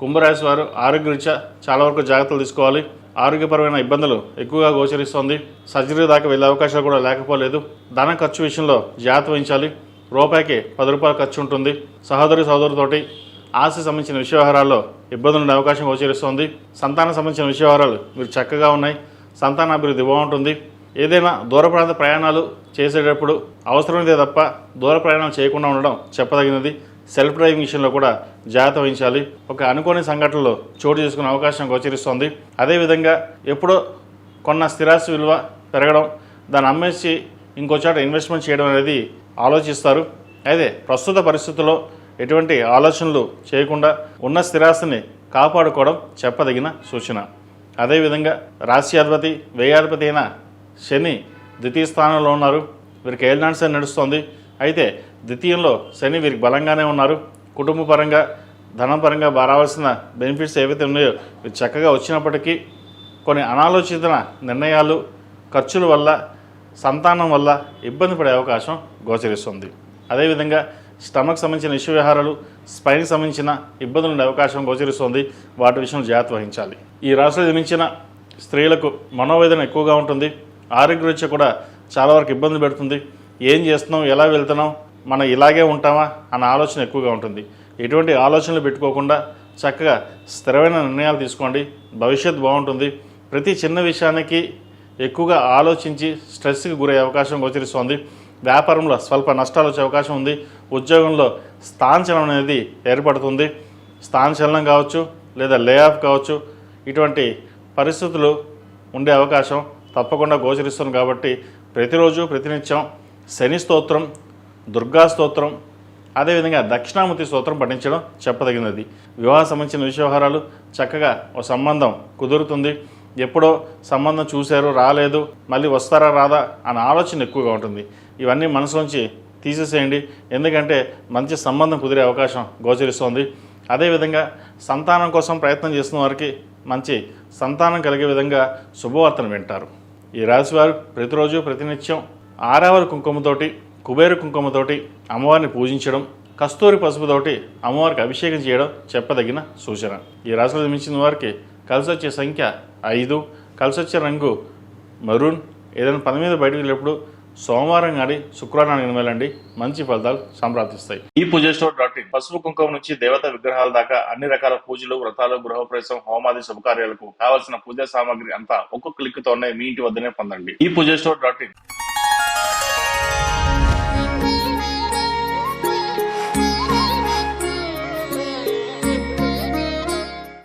కుంభరాశి వారు ఆరోగ్యరీత్యా చాలా వరకు జాగ్రత్తలు తీసుకోవాలి. ఆరోగ్యపరమైన ఇబ్బందులు ఎక్కువగా గోచరిస్తోంది. సర్జరీ దాకా వెళ్ళే అవకాశాలు కూడా లేకపోలేదు. ధన ఖర్చు విషయంలో జాగ్రత్త వహించాలి. రూపాయికి 10 రూపాయలు ఖర్చు ఉంటుంది. సహోదరుతోటి ఆస్తి సంబంధించిన విషయవహారాల్లో ఇబ్బందులు ఉండే అవకాశం గోచరిస్తోంది. సంతానం సంబంధించిన విషయవహారాలు మీరు చక్కగా ఉన్నాయి. సంతానాభివృద్ధి బాగుంటుంది. ఏదైనా దూర ప్రాంత ప్రయాణాలు చేసేటప్పుడు అవసరమైతే తప్ప దూర ప్రయాణాలు చేయకుండా ఉండడం చెప్పదగినది. సెల్ఫ్ డ్రైవింగ్ విషయంలో కూడా జాగ్రత్త వహించాలి. ఒక అనుకోని సంఘటనలో చోటు చేసుకునే అవకాశం గోచరిస్తోంది. అదేవిధంగా ఎప్పుడో కొన్న స్థిరాస్తి విలువ పెరగడం, దాన్ని అమ్మేసి ఇంకో చోట ఇన్వెస్ట్మెంట్ చేయడం అనేది ఆలోచిస్తారు. అయితే ప్రస్తుత పరిస్థితుల్లో ఎటువంటి ఆలోచనలు చేయకుండా ఉన్న స్థిరాస్తిని కాపాడుకోవడం చెప్పదగిన సూచన. అదేవిధంగా రాశ్యాధిపతి వ్యయాధిపతి అయిన శని ద్వితీయ స్థానంలో ఉన్నారు. వీరికి ఏలినాటి శని నడుస్తోంది. అయితే ద్వితీయంలో శని వీరికి బలంగానే ఉన్నారు. కుటుంబ పరంగా ధనం పరంగా రావాల్సిన బెనిఫిట్స్ ఏవైతే ఉన్నాయో ఇవి చక్కగా వచ్చినప్పటికీ కొన్ని అనాలోచిత నిర్ణయాలు, ఖర్చుల వల్ల, సంతానం వల్ల ఇబ్బంది పడే అవకాశం గోచరిస్తుంది. అదేవిధంగా స్టమక్ సంబంధించిన ఇష్యూ వ్యవహారాలు, స్పైన్కి సంబంధించిన ఇబ్బందులు ఉండే అవకాశం గోచరిస్తుంది. వాటి విషయంలో జాగ్రత్త వహించాలి. ఈ రాశిలో జన్మించిన స్త్రీలకు మనోవేదన ఎక్కువగా ఉంటుంది. ఆరోగ్యరీత్యా కూడా చాలా వరకు ఇబ్బంది పెడుతుంది. ఏం చేస్తున్నాం, ఎలా వెళ్తున్నాం, మనం ఇలాగే ఉంటామా అన్న ఆలోచన ఎక్కువగా ఉంటుంది. ఎటువంటి ఆలోచనలు పెట్టుకోకుండా చక్కగా స్థిరమైన నిర్ణయాలు తీసుకోండి. భవిష్యత్తు బాగుంటుంది. ప్రతి చిన్న విషయానికి ఎక్కువగా ఆలోచించి స్ట్రెస్కి గురయ్యే అవకాశం గోచరిస్తోంది. వ్యాపారంలో స్వల్ప నష్టాలు వచ్చే అవకాశం ఉంది. ఉద్యోగంలో స్థానచలనం అనేది ఏర్పడుతుంది. స్థానచలనం కావచ్చు లేదా లే ఆఫ్ కావచ్చు, ఇటువంటి పరిస్థితులు ఉండే అవకాశం తప్పకుండా గోచరిస్తుంది. కాబట్టి ప్రతిరోజు ప్రతినిత్యం శని స్తోత్రం, దుర్గా స్తోత్రం, అదేవిధంగా దక్షిణామూర్తి స్తోత్రం పఠించడం చెప్పదగినది. వివాహ సంబంధించిన విషయవహారాలు చక్కగా ఒక సంబంధం కుదురుతుంది. ఎప్పుడో సంబంధం చూశారు, రాలేదు, మళ్ళీ వస్తారా రాదా అన్న ఆలోచన ఎక్కువగా ఉంటుంది. ఇవన్నీ మనసులోంచి తీసేసేయండి. ఎందుకంటే మంచి సంబంధం కుదిరే అవకాశం గోచరిస్తోంది. అదేవిధంగా సంతానం కోసం ప్రయత్నం చేస్తున్న వారికి మంచి సంతానం కలిగే విధంగా శుభవార్తను వింటారు. ఈ రాశివారు ప్రతిరోజు ప్రతినిత్యం ఆరావరి కుంకుమతోటి, కుబేర కుంకుమతోటి అమ్మవారిని పూజించడం, కస్తూరి పసుపుతోటి అమ్మవారికి అభిషేకం చేయడం చెప్పదగిన సూచన. ఈ రాశిలో జన్మించిన వారికి కలిసి వచ్చే సంఖ్య 5, కలిసి వచ్చే రంగు మరూన్. ఏదైనా పని మీద బయటకు వెళ్ళేప్పుడు సోమవారం కానీ శుక్రవారానికి వెళ్ళండి. మంచి ఫలితాలు సంప్రాప్తిస్తాయి. ఈ పూజస్టోర్.in పసుపు కుంకుమ నుంచి దేవతా విగ్రహాల దాకా అన్ని రకాల పూజలు, వ్రతాలు, గృహప్రవేశం, హోమాది శుభకార్యాలకు కావలసిన పూజా సామాగ్రి అంతా ఒక్కొక్క క్లిక్ తోనే మీ ఇంటి వద్దనే పొందండి. ఈ పూజస్టోర్.in